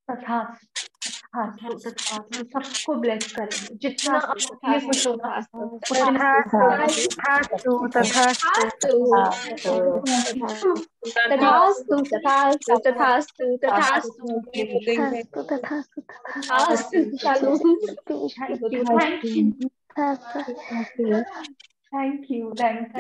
तथास्तु तथास्तु तथास्तु, सबको ब्लेस करेंगे जितना आप तथास्तु उसके लिए खुश होगा तथास्तु उतना तथास्तु तथास्तु तथास्तु तथास्तु तथास्तु तथास्तु तथास्तु तथास्तु तथास्तु चालू। थैंक यू थैंक यू तथास्तु thank you thank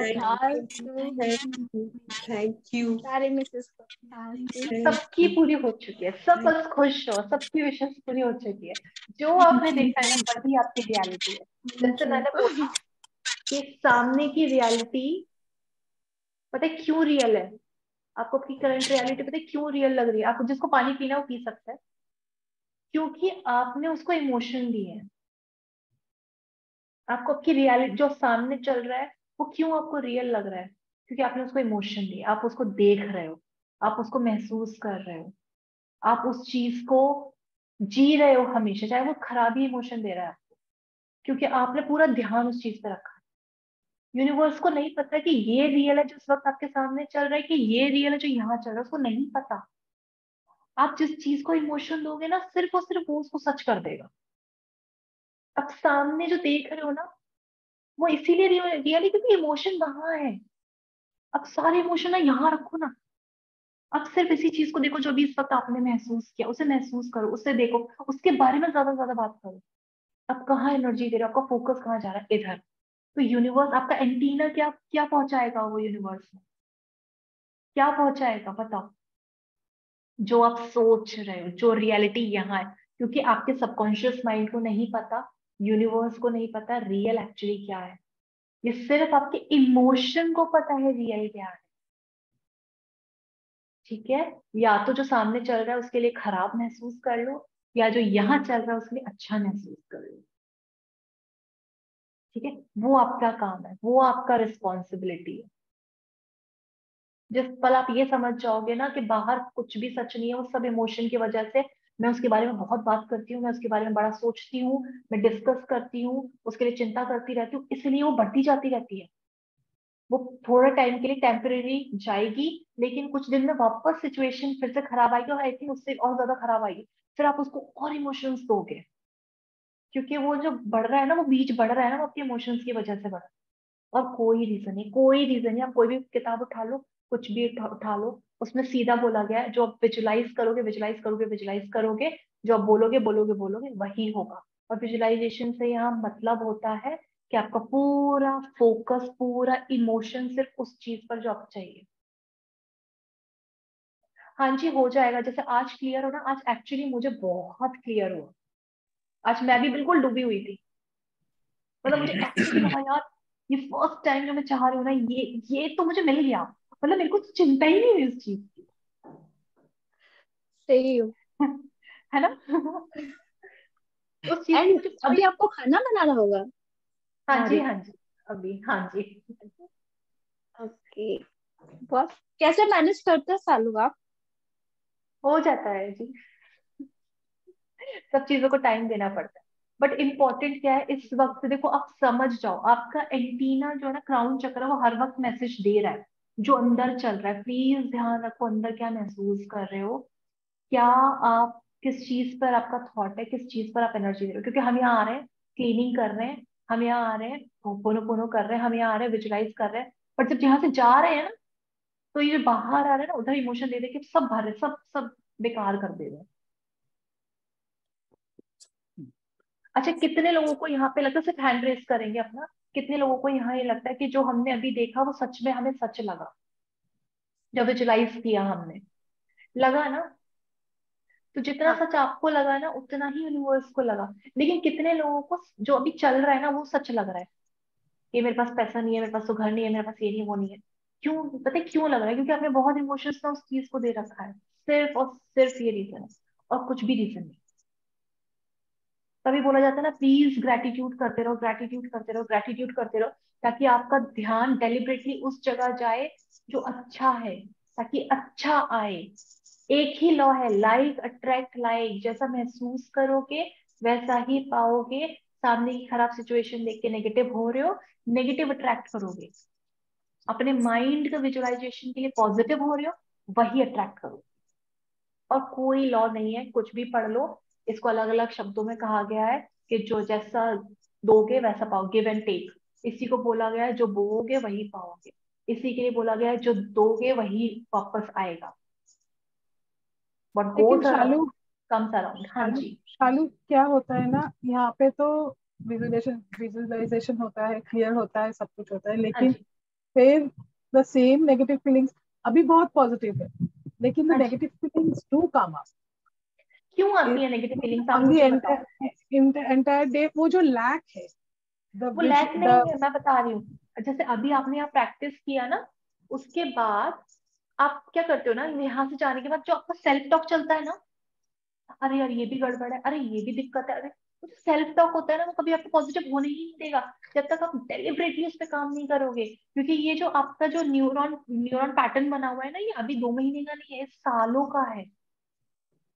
you. Thank you. सारे मिसेस को तथास्तु। सबकी पूरी हो चुकी है, सब बस खुश हो, सबकी विशेष पूरी हो चुकी है। जो आपने देखा है ना वही आपकी रियलिटी है। जैसे मैंने बोला कि सामने की रियलिटी पता है क्यों रियल है, आपको आपकी करंट रियलिटी पता है क्यों रियल लग रही है। आपको जिसको पानी पीना है वो पी सकता है, क्योंकि आपने उसको इमोशन दिए हैं। आपको आपकी रियलिटी जो सामने चल रहा है वो क्यों आपको रियल लग रहा है, क्योंकि आपने उसको इमोशन दिए, आप उसको देख रहे हो, आप उसको महसूस कर रहे हो, आप उस चीज को जी रहे हो हमेशा, चाहे वो खराब ही इमोशन दे रहा है आपको, क्योंकि आपने पूरा ध्यान उस चीज पे रखा है। यूनिवर्स को नहीं पता कि ये रियल है जो इस वक्त आपके सामने चल रहा है, कि ये रियल है जो यहाँ चल रहा है, उसको नहीं पता। आप जिस चीज को इमोशन दोगे ना सिर्फ और सिर्फ वो उसको सच कर देगा। अब सामने जो देख रहे हो ना वो इसीलिए रियल है क्योंकि इमोशन वहां है। अब सारे इमोशन ना यहाँ रखो ना, अब सिर्फ इसी चीज को देखो जो भी इस वक्त आपने महसूस किया, उसे महसूस करो, उससे देखो, उसके बारे में ज्यादा से ज्यादा बात करो। अब कहाँ एनर्जी दे रहे हो, आपका फोकस कहाँ जा रहा है, इधर। तो यूनिवर्स आपका एंटीना क्या क्या पहुंचाएगा, वो यूनिवर्स में क्या पहुंचाएगा बताओ। जो आप सोच रहे हो, जो रियलिटी यहाँ है, क्योंकि आपके सबकॉन्शियस माइंड को नहीं पता, यूनिवर्स को नहीं पता रियल एक्चुअली क्या है। ये सिर्फ आपके इमोशन को पता है रियल क्या है। ठीक है, या तो जो सामने चल रहा है उसके लिए खराब महसूस कर लो, या जो यहाँ चल रहा है उसके लिए अच्छा महसूस कर लो। ठीक है, वो आपका काम है, वो आपका रिस्पॉन्सिबिलिटी है। जिस पल आप ये समझ जाओगे ना कि बाहर कुछ भी सच नहीं है, वो सब इमोशन की वजह से, मैं उसके बारे में बहुत बात करती हूँ, मैं उसके बारे में बड़ा सोचती हूँ, मैं डिस्कस करती हूँ, उसके लिए चिंता करती रहती हूँ, इसलिए वो बढ़ती जाती रहती है। वो थोड़े टाइम के लिए टेम्परेरी जाएगी, लेकिन कुछ दिन में वापस सिचुएशन फिर से खराब आएगी, और आई थिंक उससे और ज्यादा खराब आएगी। फिर आप उसको और इमोशंस दोगे, क्योंकि वो जो बढ़ रहा है ना, वो बीज बढ़ रहा है ना, वो आपके इमोशंस की वजह से बढ़ रहा है। और कोई रीजन नहीं, कोई रीजन नहीं। आप कोई भी किताब उठा लो, कुछ भी उठा लो, उसमें सीधा बोला गया है जो आप विजुलाइज करोगे विजुलाइज करोगे विजुलाइज करोगे, जो आप बोलोगे बोलोगे बोलोगे वही होगा। और विजुलाइजेशन से यहाँ मतलब होता है कि आपका पूरा फोकस, पूरा इमोशन सिर्फ उस चीज पर जो आपको चाहिए। हाँ जी, हो जाएगा। जैसे आज क्लियर हो ना, आज एक्चुअली मुझे बहुत क्लियर हुआ। आज मैं भी बिल्कुल डूबी हुई थी, मतलब मुझे एक्चुअली लगा यार ये फर्स्ट टाइम जो मैं चाह रही हूँ ना, ये तो मुझे मिल गया। मतलब मेरे को तो चिंता ही नहीं हुई उस चीज की। सही हो। है ना उस चीज की एंड मुझे अभी कोई। आपको खाना बनाना होगा। हाँ जी अरे हाँ जी, अभी हाँ जी। ओके, बहुत कैसे मैनेज करते हैं सालू आप? हो जाता है जी, सब चीजों को टाइम देना पड़ता है। बट इम्पोर्टेंट क्या है इस वक्त, देखो आप समझ जाओ, आपका एंटीना जो है ना, क्राउन चक्र, वो हर वक्त मैसेज दे रहा है जो अंदर चल रहा है। प्लीज ध्यान रखो अंदर क्या महसूस कर रहे हो, क्या आप किस चीज पर आपका थॉट है, किस चीज पर आप एनर्जी दे रहे हो। क्योंकि हम यहाँ आ रहे हैं क्लीनिंग कर रहे हैं, हम यहाँ आ रहे हैं पोनो पोनो कर रहे हैं, हम यहाँ आ रहे हैं विजुलाइज कर रहे हैं, बट जब यहाँ से जा रहे हैं ना, तो ये जो बाहर आ रहे हैं ना, उधर इमोशन दे दे के सब भर रहे, सब सब बेकार कर दे रहे हैं। अच्छा, कितने लोगों को यहाँ पे लगता है, सिर्फ हैंड रेस करेंगे अपना, कितने लोगों को यहाँ ये लगता है कि जो हमने अभी देखा वो सच में हमें सच लगा, जब विजुलाइज किया हमने, लगा ना। तो जितना हाँ। सच आपको लगा ना उतना ही यूनिवर्स को लगा। लेकिन कितने लोगों को जो अभी चल रहा है ना वो सच लग रहा है, कि मेरे पास पैसा नहीं है, मेरे पास तो घर नहीं है, मेरे पास ये नहीं वो नहीं है। क्यों पता है क्यों लग रहा है, क्योंकि आपने बहुत इमोशंस ना उस चीज को दे रखा है। सिर्फ और सिर्फ ये रीजन है, और कुछ भी रीजन नहीं। तभी बोला जाता है ना, प्लीज ग्रेटिट्यूड करते रहो, ग्रेटिट्यूड करते रहो, ग्रेटिट्यूड करते रहो, ताकि आपका ध्यान डेलिबरेटली उस जगह जाए जो अच्छा है, ताकि अच्छा आए। एक ही लॉ है, लाइक अट्रैक्ट लाइक, जैसा महसूस करोगे वैसा ही पाओगे। सामने की खराब सिचुएशन देख के नेगेटिव हो रहे हो, नेगेटिव अट्रैक्ट करोगे। अपने माइंड का विजुअलाइजेशन के लिए पॉजिटिव हो रहे हो, वही अट्रैक्ट करोगे। और कोई लॉ नहीं है, कुछ भी पढ़ लो, इसको अलग अलग शब्दों में कहा गया है कि जो जैसा दोगे वैसा पाओ, गिव एंड टेक। इसी को बोला गया है जो बोओगे वही पाओगे, इसी के लिए बोला गया है जो दोगे वही वापस आएगा। बट लेकिन गोज शालू, अराउंड कम्स अराउंड। हाँ शालू जी। शालू क्या होता है ना, यहाँ पे तो विजुअलाइजेशन होता है, क्लियर होता है, सब कुछ होता है, हाँ लेकिन जी। फिर द सेम नेगेटिव फीलिंग्स अभी बहुत पॉजिटिव है, लेकिन द हाँ जी। Negative feelings do come up क्यों आती है नेगेटिव फीलिंग्स, आप ऑन द मुझे बताओ। Entire day. वो जो लैक है, द वो विच लैक द नहीं है, मैं बता रही हूँ। जैसे अभी आपने यहाँ प्रैक्टिस किया ना, उसके बाद आप क्या करते हो ना, यहाँ से जाने के बाद जो आपका सेल्फ टॉक चलता है ना, अरे यार ये भी गड़बड़ है, अरे ये भी दिक्कत है, अरे वो जो सेल्फ टॉक होता है ना, वो कभी आपको पॉजिटिव होने ही नहीं देगा जब तक आप डेलिबरेटली उस पर काम नहीं करोगे। क्योंकि ये जो आपका जो न्यूरॉन न्यूरॉन पैटर्न बना हुआ है ना, ये अभी 2 महीने का नहीं है, ये सालों का है।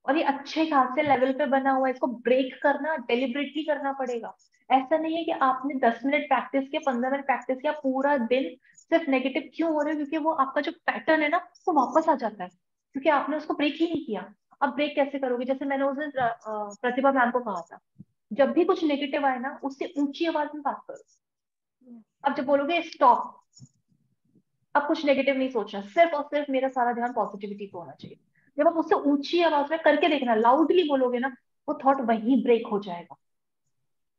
और ये अच्छे खासे लेवल पे बना हुआ है, इसको ब्रेक करना डेलिबरेटली करना पड़ेगा। ऐसा नहीं है कि आपने 10 मिनट प्रैक्टिस किया, 15 मिनट प्रैक्टिस किया, पूरा दिन सिर्फ नेगेटिव क्यों हो रहे हो, क्योंकि वो आपका जो पैटर्न है ना वो वापस आ जाता है, क्योंकि आपने उसको ब्रेक ही नहीं किया। अब ब्रेक कैसे करोगे, जैसे मैंने उस दिन प्रतिभा मैम को कहा था, जब भी कुछ नेगेटिव आए ना, उससे ऊंची आवाज में बात करो। अब जब बोलोगे स्टॉप, अब कुछ नेगेटिव नहीं सोचना, सिर्फ और सिर्फ मेरा सारा ध्यान पॉजिटिविटी पे होना चाहिए। जब आप उससे ऊंची आवाज में करके देखना, लाउडली बोलोगे ना, वो थॉट वहीं ब्रेक हो जाएगा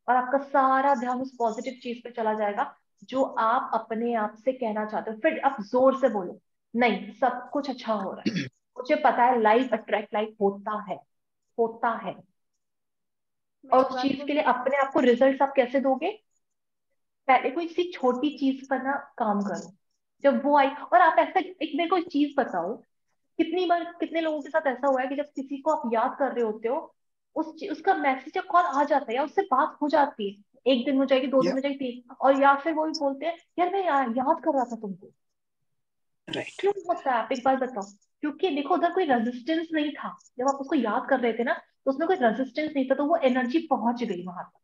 और आपका सारा ध्यान उस पॉजिटिव चीज पे चला जाएगा जो आप अपने आप से कहना चाहते हो। फिर आप जोर से बोलो, नहीं सब कुछ अच्छा हो रहा है, मुझे पता है लाइफ अट्रैक्ट लाइफ होता है, होता है। मैं और एक उस बात चीज के बोलूं? लिए अपने आप को रिजल्ट आप कैसे दोगे, पहले कोई सी छोटी चीज पर ना काम करो, जब वो आई। और आप ऐसा एक मेरे को एक चीज बताओ, कितनी बार कितने लोगों के साथ ऐसा हुआ है कि जब किसी को आप याद कर रहे होते हो, उसका मैसेज या कॉल आ जाता है या उससे बात हो जाती है, 1 दिन हो जाएगी, 2 दिन Yeah, हो जाएगी, 3, और या फिर वो भी बोलते हैं यार मैं याद कर रहा था तुमको। right. क्यों होता है, आप एक बात बताओ। क्योंकि देखो उधर कोई रेजिस्टेंस नहीं था, जब आप उसको याद कर रहे थे ना, तो उसमें कोई रेजिस्टेंस नहीं था, तो वो एनर्जी पहुंच गई वहां तक।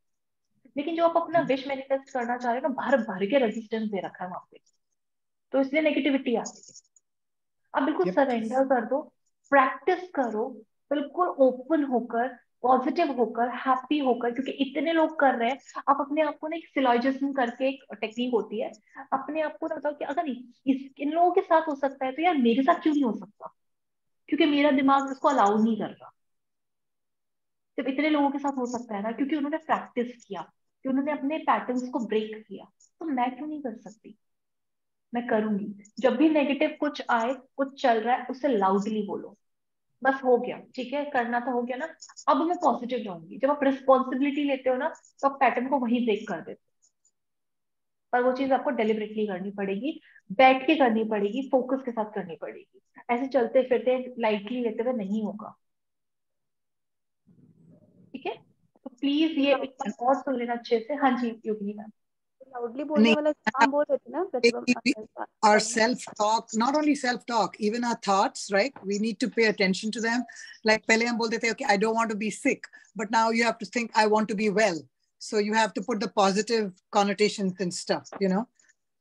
लेकिन जो आप अपना विश मैनिफेस्ट करना चाह रहे हो ना, भर भर के रेजिस्टेंस दे रखा है वहां पे, तो इसलिए नेगेटिविटी आती है। आप बिल्कुल Yep. सरेंडर कर दो, प्रैक्टिस करो, बिल्कुल ओपन होकर, पॉजिटिव होकर, हैप्पी होकर, क्योंकि इतने लोग कर रहे हैं। आप अपने आप को ना एक सिलॉजिज्म करके एक टेक्निक होती है, अपने आप को ना बताओ कि अगर इन लोगों के साथ हो सकता है तो यार मेरे साथ क्यों नहीं हो सकता, क्योंकि मेरा दिमाग इसको अलाउ नहीं करता। जब इतने लोगों के साथ हो सकता है ना, क्योंकि उन्होंने प्रैक्टिस किया, कि उन्होंने अपने पैटर्न्स को ब्रेक किया, तो मैं क्यों नहीं कर सकती, मैं करूंगी। जब भी नेगेटिव कुछ आए, कुछ चल रहा है, उससे लाउडली बोलो, बस हो गया, ठीक है करना तो हो गया ना, अब मैं पॉजिटिव रहूंगी। जब आप रिस्पॉन्सिबिलिटी लेते हो ना, तो आप पैटर्न को वहीं ब्रेक कर देते हो। पर वो चीज आपको डेलिबरेटली करनी पड़ेगी, बैठ के करनी पड़ेगी, फोकस के साथ करनी पड़ेगी। ऐसे चलते फिरते लाइटली लेते हुए नहीं होगा, ठीक है। तो प्लीज ये एक बार और सुन लेना अच्छे से। हाँ जी योगिनी मैम। लाउडली बोलने नहीं, वाला काम बोल रहे थे ना प्रतिभा our ma'am? self-talk, not only self-talk, even our thoughts, right? We need to pay attention to them. Like पहले हम बोलते थे, okay, I don't want to be sick, but now you have to think, I want to be well. So you have to put the positive connotations and stuff, you know.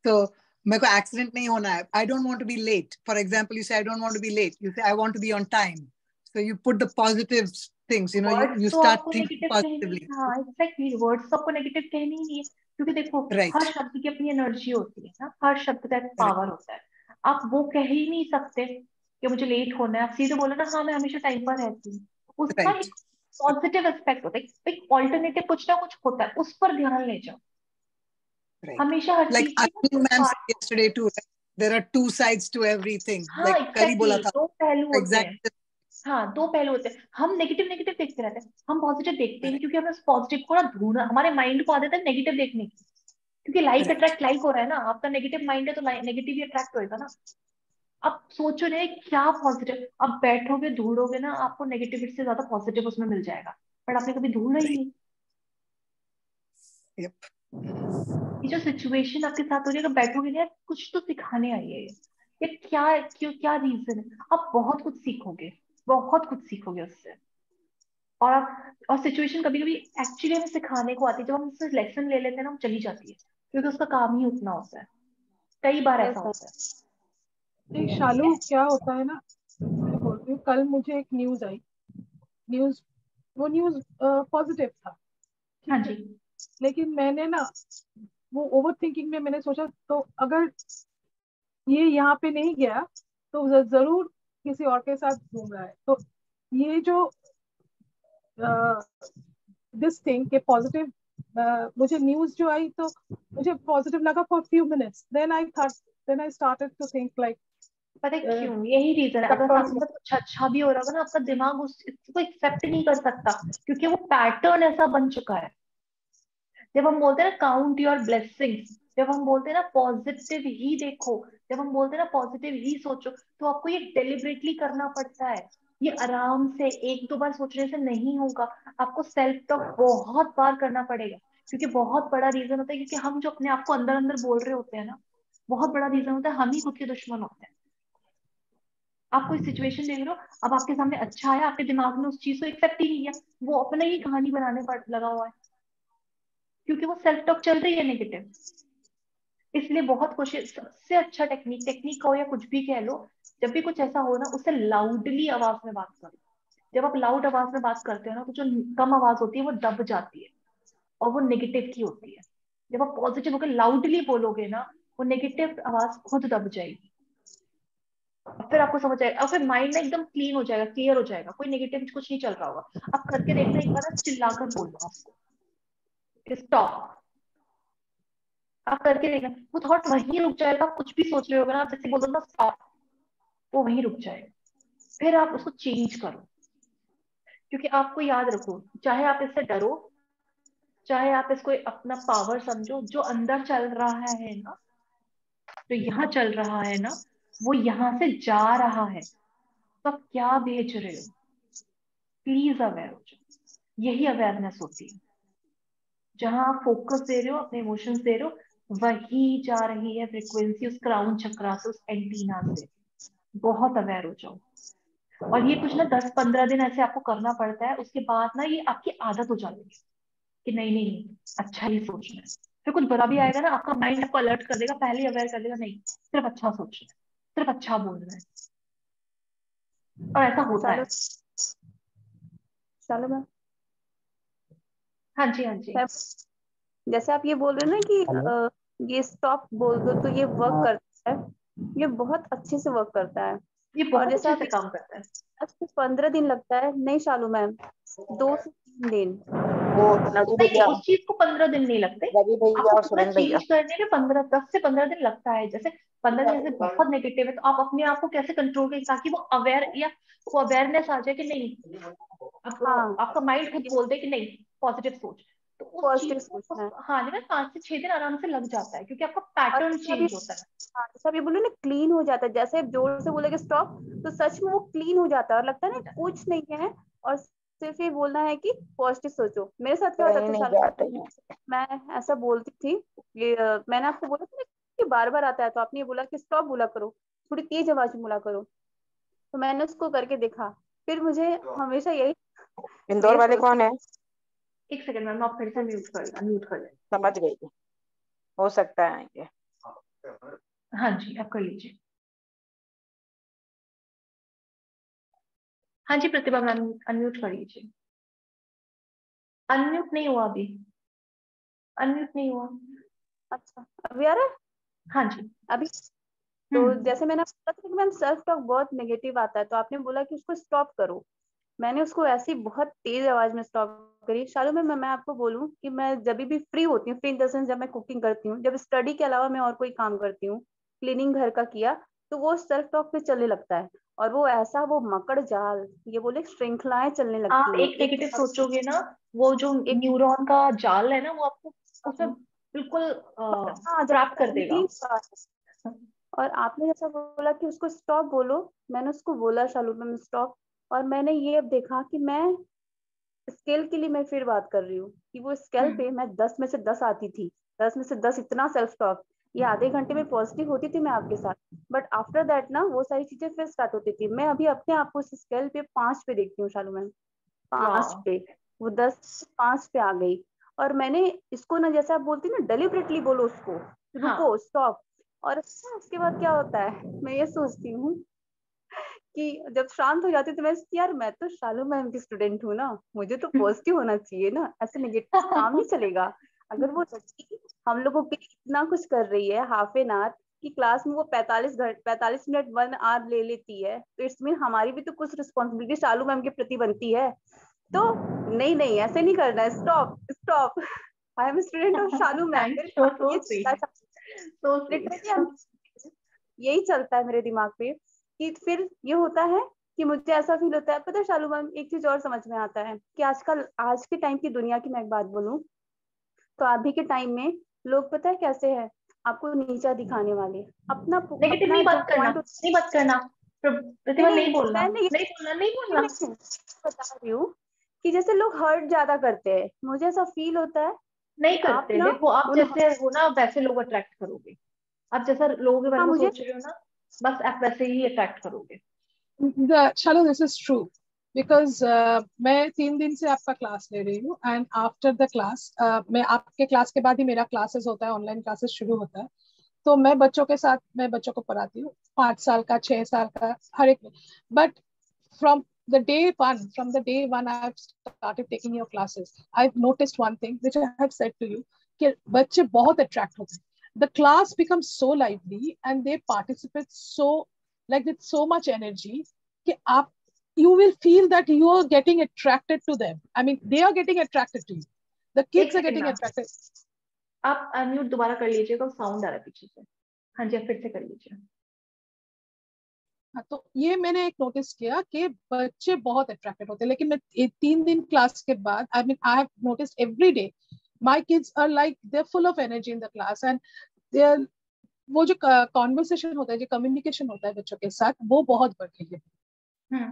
So मेरे को accident नहीं होना है. I don't want to be late. For example, you say I don't want to be late. You say I want to be on time. So you put the positive things, you know. Words You तो start आपको thinking negative कहनी positively, है, हाँ exactly, words तो आपको negative कहनी ही नहीं है, क्योंकि देखो हर right? शब्द की अपनी एनर्जी होती है ना, हर शब्द का एक Right. पावर होता है। आप वो कह ही नहीं सकते कि मुझे लेट होना है, आप सीधे बोलो ना हाँ मैं हमेशा टाइम पर रहती हूँ। उसका Right. एक पॉजिटिव एस्पेक्ट होता है, एक ऑल्टरनेटिव कुछ ना कुछ होता है, उस पर ध्यान ले जाओ। Right. हमेशा हर Like चीज की ना Anil दो ma'am said part. yesterday too, right? There are two sides to everything. हाँ Like कल ही बोला एग्जैक्टली, था, दो पहलू होते हैं। exact. हाँ दो पहलू होते हैं, हम नेगेटिव नेगेटिव देखते रहते हैं, हम पॉजिटिव देखते ही नहीं, Right. क्योंकि हमें उस पॉजिटिव को ना ढूंढना, हमारे माइंड को आदत है नेगेटिव देखने की। क्योंकि लाइक Right. अट्रैक्ट लाइक हो रहा है ना, आपका नेगेटिव माइंड है तो नेगेटिव ही अट्रैक्ट होएगा ना। आप सोचो नहीं क्या पॉजिटिव, आप बैठोगे ढूंढोगे ना, आपको नेगेटिविटी से ज्यादा पॉजिटिव उसमें मिल जाएगा, बट आपने कभी ढूंढा ही Right. नहीं। Yep. ये जो सिचुएशन आपके साथ हो रही है, अगर बैठोगे ना यार कुछ तो सिखाने आई है ये क्या, क्यों, क्या रीजन है, आप बहुत कुछ सीखोगे, बहुत कुछ सीखोगे उससे। और सिचुएशन कभी कभी एक्चुअली हमें सिखाने को आती है, जब हम उससे लेसन ले लेते हैं ना, वो चली जाती है, क्योंकि उसका काम ही उतना होता है। कई बार यस ऐसा सर। होता है, नहीं ठीक शालू है। क्या होता है ना, मैं बोलती हूँ कल मुझे एक न्यूज आई, वो न्यूज पॉजिटिव था, हाँ ठीक है, जी, लेकिन मैंने ना वो ओवर थिंकिंग में मैंने सोचा तो अगर ये यहाँ पे नहीं गया तो जरूर किसी और के साथ घूम रहा है। तो ये जो दिस थिंग के पॉजिटिव, मुझे न्यूज जो आई तो मुझे पॉजिटिव लगा for few minutes, then I started to think like पता है क्यों? यही रीजन है। अगर सामने में कुछ अच्छा भी हो रहा होगा ना, आपका दिमाग उस इसको एक्सेप्ट नहीं कर सकता, क्योंकि वो पैटर्न ऐसा बन चुका है। जब हम बोलते हैं ना काउंट योर ब्लेसिंग्स, जब हम बोलते हैं ना पॉजिटिव ही देखो, जब हम बोलते हैं ना पॉजिटिव ही सोचो, तो आपको ये डेलिबरेटली करना पड़ता है। ये आराम से एक दो बार सोचने से नहीं होगा। आपको सेल्फ टॉक बहुत बार करना पड़ेगा, क्योंकि बहुत बड़ा रीजन होता है, क्योंकि हम जो अपने आप को अंदर अंदर बोल रहे होते हैं ना, बहुत बड़ा रीजन होता है हम ही खुद के दुश्मन होते हैं। आप कोई सिचुएशन देख रहे हो, अब आपके सामने अच्छा आया, आपके दिमाग ने उस चीज को एक्सेप्ट ही नहीं किया, वो अपना ही कहानी बनाने पर लगा हुआ है, क्योंकि वो सेल्फ टॉक चल रही है नेगेटिव। इसलिए बहुत कोशिश, सबसे अच्छा टेक्निक, टेक्निक कहो या कुछ भी कह लो, जब भी कुछ ऐसा हो ना, उससे लाउडली आवाज में बात करो। जब आप लाउड आवाज में बात करते हो ना, तो जो कम आवाज होती है वो दब जाती है, और वो नेगेटिव की होती है। जब आप पॉजिटिव होकर लाउडली बोलोगे ना, वो नेगेटिव आवाज खुद दब जाएगी, और फिर आपको समझ आएगा, और फिर माइंड ना एकदम क्लीन हो जाएगा, क्लियर हो जाएगा, कोई नेगेटिव कुछ नहीं चल रहा होगा। आप करके देखना एक बार ना, चिल्लाकर बोलना उसको स्टॉप। आप करके देखना, वो थॉट वहीं रुक जाएगा। आप कुछ भी सोच रहे होगे ना, आप जैसे बोलो ना स्टॉप, वो वहीं रुक जाएगा। फिर आप उसको चेंज करो, क्योंकि आपको याद रखो, चाहे आप इससे डरो, चाहे आप इसको अपना पावर समझो, जो अंदर चल रहा है ना, जो यहाँ चल रहा है ना, वो यहाँ से जा रहा है। तो आप क्या भेज रहे हो? प्लीज अवेयर हो जाओ। यही अवेयरनेस होती है। जहां आप फोकस दे रहे हो, अपने इमोशंस दे रहे हो, वही जा रही है फ्रिक्वेंसी उस क्राउन चक्रा से, उस एंटीना से। बहुत अवेयर हो जाओ। और ये कुछ ना 10-15 दिन ऐसे आपको करना पड़ता है, उसके बाद ना ये आपकी आदत हो जाती है कि नहीं नहीं नहीं, अच्छा ही सोचना है। फिर कुछ बुरा भी आएगा ना, आपका माइंड आपको अलर्ट कर देगा, पहले ही अवेयर कर देगा, नहीं सिर्फ अच्छा सोचना है, सिर्फ अच्छा बोलना है। और ऐसा होता चलो है। चलो मैम, हाँ जी, हाँ जी। जैसे आप ये बोल रहे हो ना कि ये स्टॉप बोल दो तो ये वर्क करता है, ये बहुत अच्छे से वर्क करता है। ये और बहुत जैसे अच्छे आप से काम करता है। आपको 15 दिन लगता है, नहीं शालू मैम, 2 से 3 दिन। वो नवी नहीं नहीं, भैया, उस चीज को 15 दिन नहीं लगते। रवि भैया आपको और पूरा सुरेंद्र भैया। चेंज करने में 10 से 15 दिन लगता है। जैसे 15 दिन से बहुत नेगेटिव है, तो आप अपने आप को कैसे कंट्रोल करें ताकि वो अवेयर, या वो अवेयरनेस आ जाए कि नहीं, अब हाँ, आपका माइंड खुद बोल दे कि नहीं पॉजिटिव सोच। तो उस पॉजिटिव चीज सोचना है। को, हाँ, लेकिन 5 से 6 दिन आराम से लग जाता है, क्योंकि आपका और पैटर्न जैसे अभी, चेंज होता है। हाँ, जैसे अभी बोले ना क्लीन हो जाता है, जैसे जोर से बोलेगे स्टॉप तो सच में वो क्लीन हो जाता है, और लगता है हो ना जाता है। कुछ नहीं है। और सिर्फ ये बोलना है कि पॉजिटिव सोचो। मेरे साथ क्या होता कहीं था नहीं शालू, जाते हैं। मैं ऐसा बोलती थी, ये मैंने आपको बोला था ना कि बार बार आता है, तो आपने ये बोला कि स्टॉप बोला करो, थोड़ी तेज आवाज में बोला करो। तो मैंने उसको करके देखा, फिर मुझे हमेशा यही इंदौर ये वाले सोचती कौन है? एक सेकंड मैम, आप फिर से म्यूट कर लें। समझ गई, हो सकता है आएंगे। हाँ जी, आप कर लीजिए। हाँ जी प्रतिभा मैम, अनम्यूट कर लीजिए। अनम्यूट नहीं हुआ अभी, अनम्यूट नहीं हुआ। अच्छा, अभी आ रहा है हाँ जी। अभी। तो हम्म। जैसे मैंने आपको बोला था कि मैम सेल्फ टॉक बहुत नेगेटिव आता है, तो आपने बोला कि उसको स्टॉप करो। मैंने उसको ऐसी बहुत तेज आवाज में स्टॉप करी। शालू में मैं आपको बोलूं कि मैं जब भी फ्री होती हूँ, फ्री इन द सेंस जब मैं कुकिंग करती हूँ, जब स्टडी के अलावा मैं और कोई काम करती हूँ, क्लीनिंग घर का किया, तो वो सेल्फ टॉक पे चलने लगता है। और वो ऐसा, वो मकड़ जाल, ये बोले श्रृंखलाएं चलने आप लगती हैं एक एक के नेगेटिव बाद सोचोगे ना, वो जो एक। न्यूरॉन का जाल है ना, वो आपको उसमें बिल्कुल हाँ, ट्रैप जब कर देगा। और आपने जैसा बोला कि उसको स्टॉप बोलो, मैंने उसको बोला शालू में स्टॉप। और मैंने ये अब देखा कि मैं स्केल के लिए मैं फिर बात कर रही हूँ कि वो स्केल हम्म। पे मैं 10 में से 10 आती थी, 10 में से 10 इतना सेल्फ टॉक, ये आधे घंटे में पॉजिटिव होती थी मैं आपके साथ। बट आफ्टर दैट ना वो सारी चीजें फिर स्टार्ट होती थी। मैं अभी अपने आप को उस स्केल पे 5 पे देखती हूँ शालू मैम, 5 वाह। पे, वो 10 5 पे आ गई। और मैंने इसको ना, जैसे आप बोलती ना डेलिबरेटली बोलो उसको, रुको हाँ। स्टॉप। और उसके बाद क्या होता है, मैं ये सोचती हूँ कि जब शांत हो जाती तो मैं यार मैं तो शालू मैम की स्टूडेंट हूँ ना, मुझे तो पॉजिटिव होना चाहिए ना, ऐसे नेगेटिव काम नहीं चलेगा। अगर वो लड़की हम लोगों के लिए इतना कुछ कर रही है हाफ एन आवर की क्लास में, वो 45 मिनट 1 आवर ले लेती है, तो इट्स मीन हमारी भी तो कुछ रिस्पॉन्सिबिलिटी शालू मैम के प्रति बनती है। तो नहीं नहीं ऐसे नहीं करना है, stop stop, I am student of Shalu ma'am. Thanks, so sweet. So sweet. Literally यही चलता है मेरे दिमाग पे कि फिर ये होता है कि मुझे ऐसा फील होता है, पता है शालू मैम एक चीज और समझ में आता है कि आजकल आज के टाइम की दुनिया की मैं एक बात बोलूं तो अभी के टाइम में लोग पता है कैसे है, आपको नीचा दिखाने वाले, अपना नेगेटिव अपना नहीं जो बात करना, पॉइंट नहीं बात करना, प्रतिभा नहीं बोलना, मैं नहीं नहीं बोलना, नहीं बोलना। बता रही हूँ कि जैसे लोग हर्ट ज्यादा करते हैं, मुझे ऐसा फील होता है कि नहीं आप करते। ना देखो आप उन जैसे हो ना वैसे लोग अट्रैक्ट करोगे। आप जैसा लोगों के बारे हाँ में मुझे सोच रहे हो ना, बस आप वैसे ही अट्रैक्ट करोगे। Shalu, this is true because मैं 3 दिन से आपका क्लास ले रही हूँ एंड आफ्टर द क्लास मैं आपके क्लास के बाद ही मेरा क्लासेस होता है, ऑनलाइन क्लासेस शुरू होता है। तो मैं बच्चों के साथ मैं बच्चों को पढ़ाती हूँ, 5 साल का 6 साल का हर एक। But from from the day one I have started taking your classes, I've noticed one thing which I have said to you कि बच्चे बहुत attract होते हैं. The class becomes so lively and they participate so like with so much energy कि आप you will feel that you are getting attracted to them. I mean they are getting attracted to you. The एक kids are second getting ना, attracted. आप unmute दोबारा कर लीजिएगा, sound आ रहा है पीछे से। हाँ जी, आप फिर से कर लीजिए। तो ये मैंने एक नोटिस किया कि बच्चे बहुत अट्रैक्टेड होते हैं, लेकिन मैं 3 दिन क्लास के बाद I mean I have noticed every day my kids are like they are full of energy in the class and they are वो जो कॉन्वर्सेशन होता है, जो कम्युनिकेशन होता है बच्चों के साथ, वो बहुत बढ़ गई है।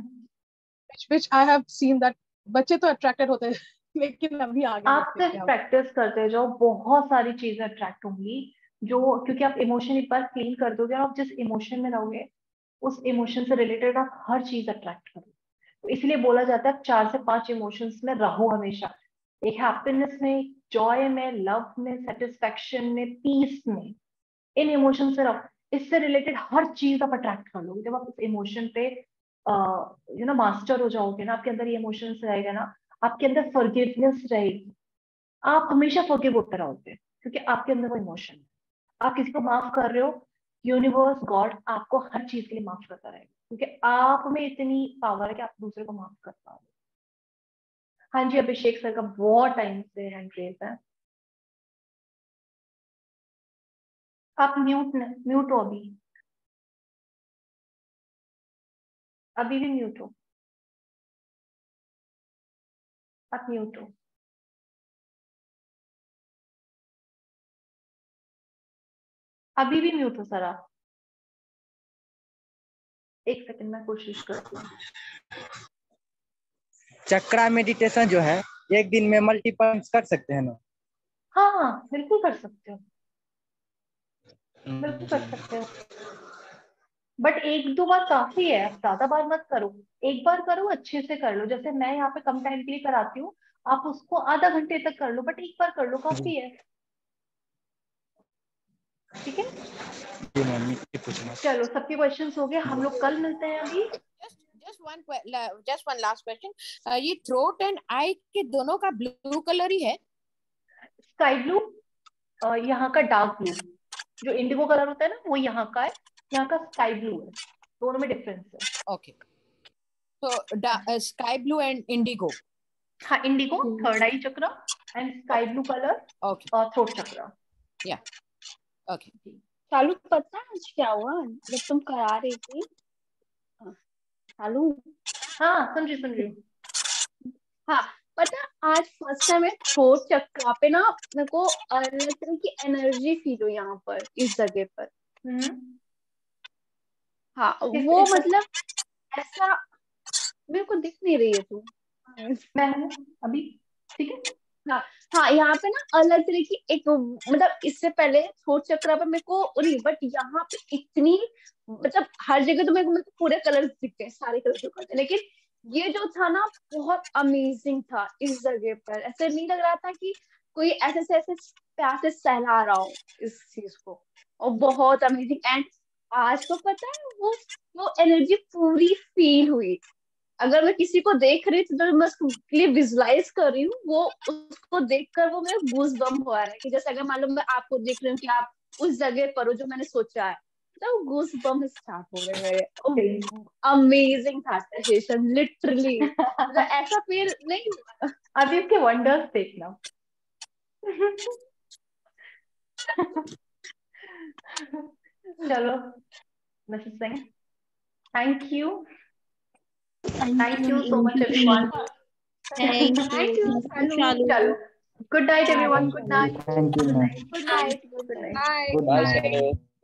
which I have seen that बच्चे तो अट्रैक्टेड होते हैं लेकिन अभी आगे आप देखते हैं सिर्फ क्या होता प्रैक्टिस करते जाओ, बहुत सारी चीजें अट्रैक्ट होंगी जो, क्योंकि आप इमोशन एक बार क्लीन कर दोगे और आप जिस इमोशन में रहोगे उस इमोशन से रिलेटेड आप हर चीज अट्रैक्ट करोगे। तो इसलिए बोला जाता है 4 से 5 इमोशंस में रहो हमेशा। एक हैप्पीनेस में, जॉय में, लव में, सेटिस्फेक्शन में, पीस में, इन इमोशन से रहो। इससे रिलेटेड हर चीज आप अट्रैक्ट कर लोगे जब आप उस इमोशन पे मास्टर हो जाओगे ना। आपके अंदर ये इमोशंस रहेगा ना, आपके अंदर फॉरगिवनेस रहेगी, आप हमेशा फॉरगिव होते रहोगे क्योंकि आपके अंदर वो इमोशन है। आप किसी को माफ कर रहे हो, यूनिवर्स गॉड आपको हर चीज के लिए माफ करता रहेगा क्योंकि आप में इतनी पावर है कि आप दूसरे को माफ कर पाओगे। हाँ जी, अभिषेक सर का बहुत टाइम से हैंड रेज है। आप म्यूट हो अभी भी म्यूट हो, आप म्यूट हो। अभी भी म्यूट हो सर आप। एक सेकंड मैं कोशिश करती हूँ। चक्रा मेडिटेशन जो है एक दिन में मल्टीपल कर सकते हैं ना? हाँ हाँ बिल्कुल कर सकते हो, बिल्कुल कर सकते हो, बट 1-2 बार काफी है, आप ज्यादा बार मत करो। एक बार करो, अच्छे से कर लो। जैसे मैं यहाँ पे कम टाइम के लिए कराती हूँ, आप उसको आधा घंटे तक कर लो, बट एक बार कर लो काफी है। ठीक है, जी मैम, ये पूछना। चलो सबके क्वेश्चंस हो गए, हम लोग कल मिलते हैं। अभी just one last question. ये थ्रोट एंड आई के दोनों का ब्लू कलर ही है? स्काई ब्लू, यहाँ का डार्क ब्लू, जो इंडिगो कलर होता है ना वो यहाँ का है, यहाँ का स्काई ब्लू है, दोनों में डिफरेंस है। ओके, तो स्काई ब्लू एंड इंडिगो। हाँ, इंडिगो थर्ड आई चक्र एंड स्काई ब्लू कलर और थ्रोट चक्र। या ओके। शालू पता है आज क्या हुआ जब तुम करा रही थी? शालू हाँ सुन रही हूँ। हाँ पता, आज फर्स्ट टाइम है थ्रोट चक्र पे ना मेरे को अलग तरह की एनर्जी फील हुई यहाँ पर, इस जगह पर। हाँ वो मतलब ऐसा मेरे को दिख नहीं रही है तू। मैं हूँ अभी, ठीक है। हाँ हाँ, यहाँ पे ना अलग तरह की एक मतलब इससे पहले थ्रोट चक्र पे मेरे को नहीं, बट यहाँ पे इतनी मतलब हर जगह तो मेरे को पूरे कलर दिखते हैं, सारे कलर दिखते हैं, लेकिन ये जो था ना बहुत अमेजिंग था। इस जगह पर ऐसे नहीं लग रहा था कि कोई ऐसे प्यार से सहला रहा हो इस चीज को, और बहुत अमेजिंग। एंड आज को पता है वो एनर्जी पूरी फील हुई। अगर मैं किसी को देख रही थी तो मैं उसको विजुलाइज कर रही हूँ, वो उसको देखकर वो मेरे गूज बम्प हो रहा है कि जैसे अगर मान लो मैं आपको देख रही हूँ कि आप उस जगह पर हो जो मैंने सोचा है, तो गूज बम्प स्टार्ट हो गए मेरे। अमेजिंग था सेशन लिटरली, मतलब ऐसा फील नहीं हुआ। अभी इसके वंडर्स देखना। चलो Mrs Singh, thank you so much everyone. Thank Thank you, you, Shalu. Shalu. चलो, good night everyone, good night, thank you ma'am Good night. Good night. Bye. Good night.